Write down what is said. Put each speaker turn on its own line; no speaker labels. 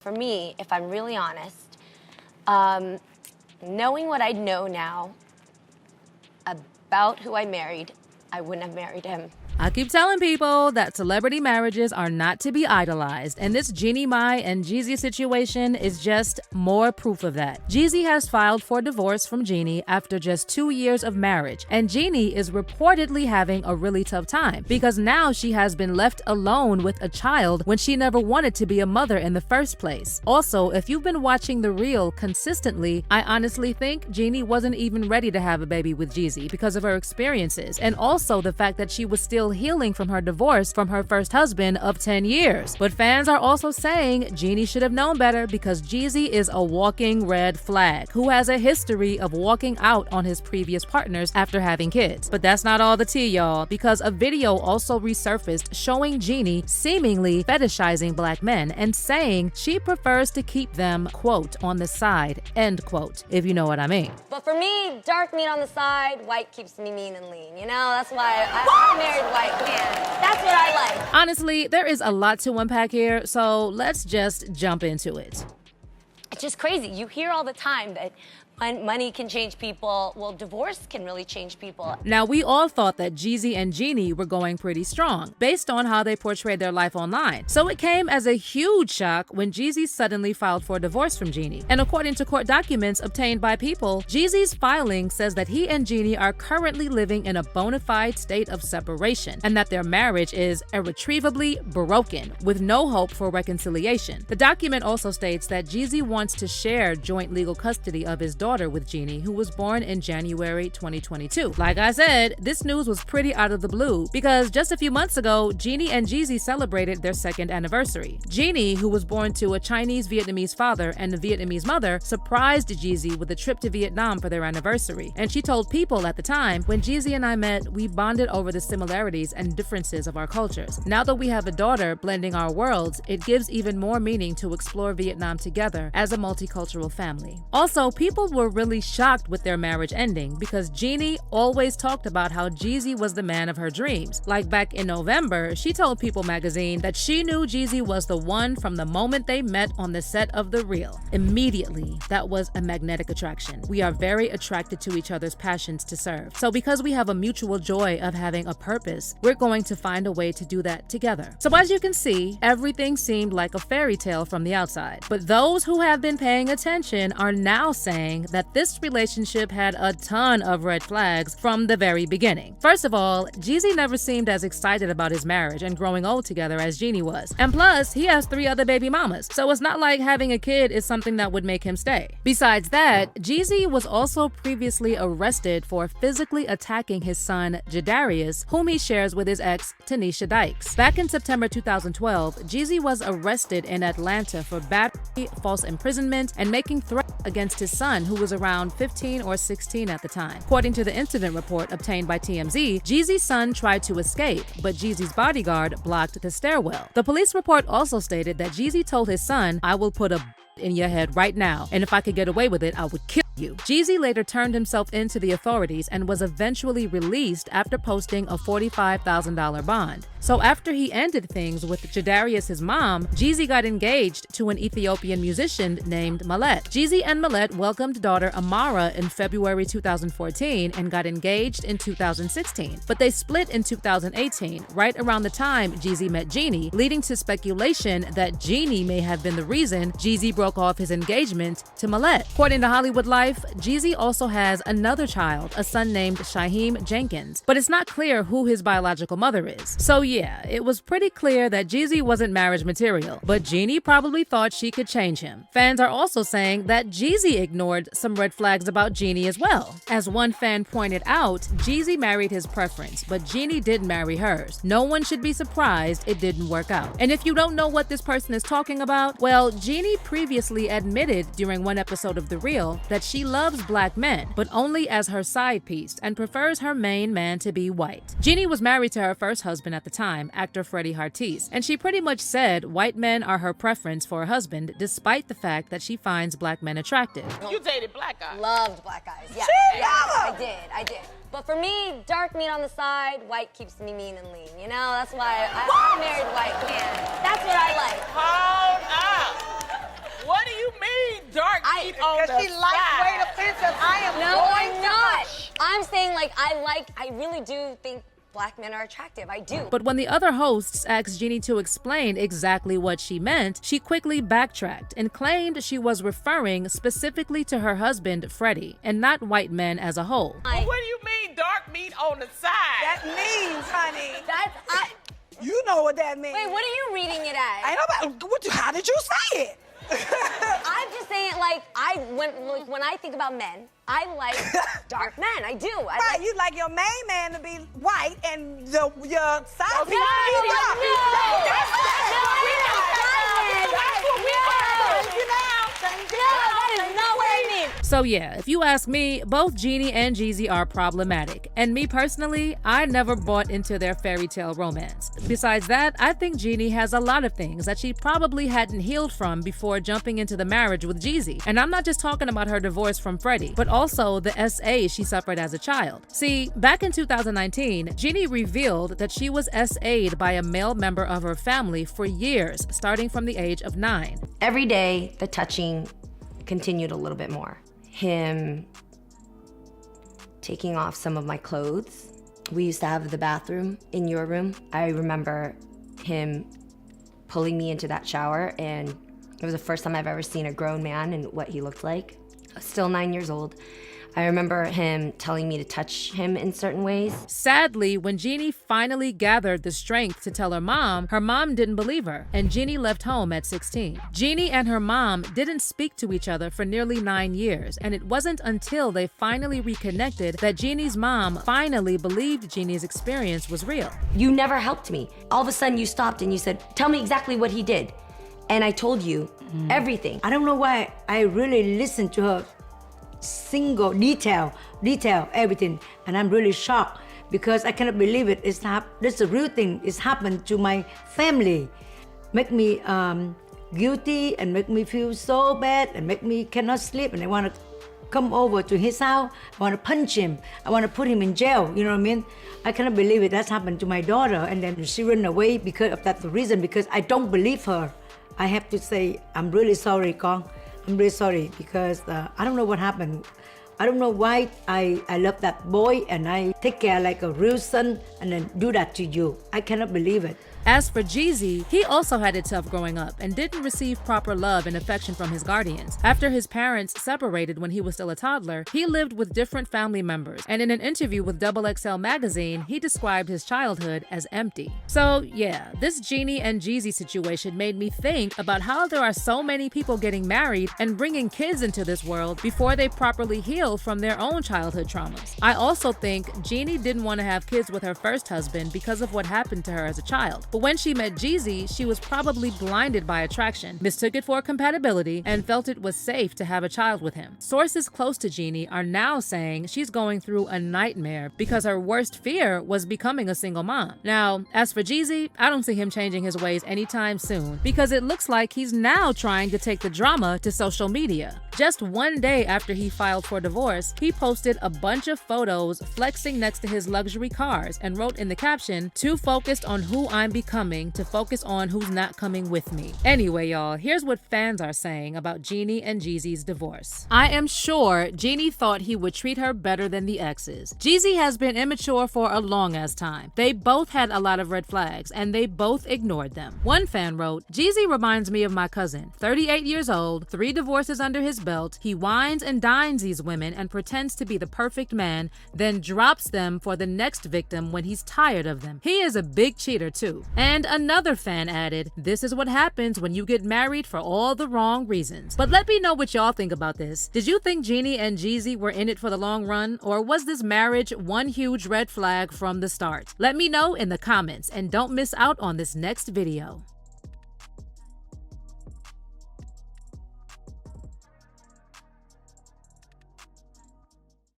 For me, if I'm really honest, knowing what I know now about who I married, I wouldn't have married him.
I keep telling people that celebrity marriages are not to be idolized, and this Jeannie Mai and Jeezy situation is just more proof of that. Jeezy has filed for divorce from Jeannie after just 2 years of marriage, and Jeannie is reportedly having a really tough time because now she has been left alone with a child when she never wanted to be a mother in the first place. Also, if you've been watching The Real consistently, I honestly think Jeannie wasn't even ready to have a baby with Jeezy because of her experiences, and also the fact that she was still healing from her divorce from her first husband of 10 years. But fans are also saying Jeannie should have known better because Jeezy is a walking red flag who has a history of walking out on his previous partners after having kids. But that's not all the tea, y'all, because a video also resurfaced showing Jeannie seemingly fetishizing black men and saying she prefers to keep them, quote, on the side, end quote, if you know what I mean.
But for me, dark meat on the side, white keeps me mean and lean. You know, that's why I married white man. That's what I like.
Honestly, there is a lot to unpack here, so let's just jump into it.
It's just crazy. You hear all the time that money can change people. Well, divorce can really change people.
Now, we all thought that Jeezy and Jeannie were going pretty strong based on how they portrayed their life online. So it came as a huge shock when Jeezy suddenly filed for divorce from Jeannie. And according to court documents obtained by People, Jeezy's filing says that he and Jeannie are currently living in a bona fide state of separation and that their marriage is irretrievably broken with no hope for reconciliation. The document also states that Jeezy wants to share joint legal custody of his daughter with Jeannie, who was born in January 2022. Like I said, this news was pretty out of the blue because just a few months ago, Jeannie and Jeezy celebrated their second anniversary. Jeannie, who was born to a Chinese-Vietnamese father and a Vietnamese mother, surprised Jeezy with a trip to Vietnam for their anniversary. And she told People at the time, "When Jeezy and I met, we bonded over the similarities and differences of our cultures. Now that we have a daughter blending our worlds, it gives even more meaning to explore Vietnam together as a multicultural family." Also, People were really shocked with their marriage ending because Jeannie always talked about how Jeezy was the man of her dreams. Like back in November, she told People magazine that she knew Jeezy was the one from the moment they met on the set of The Real. Immediately, that was a magnetic attraction. We are very attracted to each other's passions to serve. So because we have a mutual joy of having a purpose, we're going to find a way to do that together. So as you can see, everything seemed like a fairy tale from the outside. But those who have been paying attention are now saying that this relationship had a ton of red flags from the very beginning. First of all, Jeezy never seemed as excited about his marriage and growing old together as Jeannie was. And plus, he has 3 other baby mamas, so it's not like having a kid is something that would make him stay. Besides that, Jeezy was also previously arrested for physically attacking his son, Jadarius, whom he shares with his ex, Tanisha Dykes. Back in September 2012, Jeezy was arrested in Atlanta for battery, false imprisonment, and making threats against his son, who was around 15 or 16 at the time. According to the incident report obtained by TMZ, Jeezy's son tried to escape, but Jeezy's bodyguard blocked the stairwell. The police report also stated that Jeezy told his son, "I will put a in your head right now, and if I could get away with it, I would kill you." Jeezy later turned himself into the authorities and was eventually released after posting a $45,000 bond. So after he ended things with Jadarius' mom, Jeezy got engaged to an Ethiopian musician named Mallet. Jeezy and Mallet welcomed daughter Amara in February 2014 and got engaged in 2016. But they split in 2018, right around the time Jeezy met Jeannie, leading to speculation that Jeannie may have been the reason Jeezy broke off his engagement to Mallet. According to Hollywood Life, Jeezy also has another child, a son named Shaheem Jenkins, but it's not clear who his biological mother is. So yeah, it was pretty clear that Jeezy wasn't marriage material, but Jeannie probably thought she could change him. Fans are also saying that Jeezy ignored some red flags about Jeannie as well. As one fan pointed out, Jeezy married his preference, but Jeannie did marry hers. No one should be surprised it didn't work out. And if you don't know what this person is talking about, well, Jeannie previously admitted during one episode of The Real that she loves black men, but only as her side piece and prefers her main man to be white. Jeannie was married to her first husband at the time, actor Freddie Hartis, and she pretty much said white men are her preference for a husband, despite the fact that she finds black men attractive.
You dated black guys.
Loved black guys. Yeah, I did. But for me, dark meat on the side, white keeps me mean and lean. You know, that's why I married white man. That's what I like.
Hold up.
right.
Because she lightweight offensive. I am
No,
going
I'm
to
not.
hush.
I'm saying I really do think black men are attractive. I do.
But when the other hosts asked Jeannie to explain exactly what she meant, she quickly backtracked and claimed she was referring specifically to her husband, Freddie, and not white men as a whole.
Well, what do you mean dark meat on the side?
That means, honey. You know what that means.
Wait, what are you reading it as?
Ain't nobody. How did you say it?
I'm just saying, when I think about men, I like dark men. I do.
Right, you like your main man to be white and your side piece
No,
to be dark.
that is not what I mean.
So yeah, if you ask me, both Jeannie and Jeezy are problematic. And me personally, I never bought into their fairy tale romance. Besides that, I think Jeannie has a lot of things that she probably hadn't healed from before jumping into the marriage with Jeezy. And I'm not just talking about her divorce from Freddie, but also the SA she suffered as a child. See, back in 2019, Jeannie revealed that she was SA'd by a male member of her family for years, starting from the age of 9.
Every day, the touching continued a little bit more. Him taking off some of my clothes. We used to have the bathroom in your room. I remember him pulling me into that shower, and it was the first time I've ever seen a grown man and what he looked like. Still 9 years old. I remember him telling me to touch him in certain ways.
Sadly, when Jeannie finally gathered the strength to tell her mom didn't believe her, and Jeannie left home at 16. Jeannie and her mom didn't speak to each other for nearly 9 years, and it wasn't until they finally reconnected that Jeannie's mom finally believed Jeannie's experience was real.
You never helped me. All of a sudden you stopped and you said, tell me exactly what he did. And I told you everything.
I don't know why I really listened to her single detail, everything. And I'm really shocked because I cannot believe it. It's not, that's a real thing. It's happened to my family. Make me guilty and make me feel so bad and make me cannot sleep, and I want to come over to his house. I want to punch him. I want to put him in jail. You know what I mean? I cannot believe it. That's happened to my daughter, and then she ran away because of that reason, because I don't believe her. I have to say, I'm really sorry, Kong. I'm really sorry because I don't know what happened. I don't know why I love that boy and I take care like a real son and then do that to you. I cannot believe it.
As for Jeezy, he also had it tough growing up and didn't receive proper love and affection from his guardians. After his parents separated when he was still a toddler, he lived with different family members, and in an interview with XXL magazine, he described his childhood as empty. So yeah, this Jeannie and Jeezy situation made me think about how there are so many people getting married and bringing kids into this world before they properly heal from their own childhood traumas. I also think Jeannie didn't want to have kids with her first husband because of what happened to her as a child. But when she met Jeezy, she was probably blinded by attraction, mistook it for compatibility, and felt it was safe to have a child with him. Sources close to Jeannie are now saying she's going through a nightmare because her worst fear was becoming a single mom. Now, as for Jeezy, I don't see him changing his ways anytime soon because it looks like he's now trying to take the drama to social media. Just one day after he filed for divorce, he posted a bunch of photos flexing next to his luxury cars and wrote in the caption, "Too focused on who I'm becoming to focus on who's not coming with me." Anyway, y'all, here's what fans are saying about Jeannie and Jeezy's divorce. I am sure Jeannie thought he would treat her better than the exes. Jeezy has been immature for a long ass time. They both had a lot of red flags and they both ignored them. One fan wrote, "Jeezy reminds me of my cousin, 38 years old, 3 divorces under his belt. He wines and dines these women and pretends to be the perfect man, then drops them for the next victim when he's tired of them. He is a big cheater too." And another fan added, "This is what happens when you get married for all the wrong reasons." But let me know what y'all think about this. Did you think Jeannie and Jeezy were in it for the long run, or was this marriage one huge red flag from the start? Let me know in the comments and don't miss out on this next video.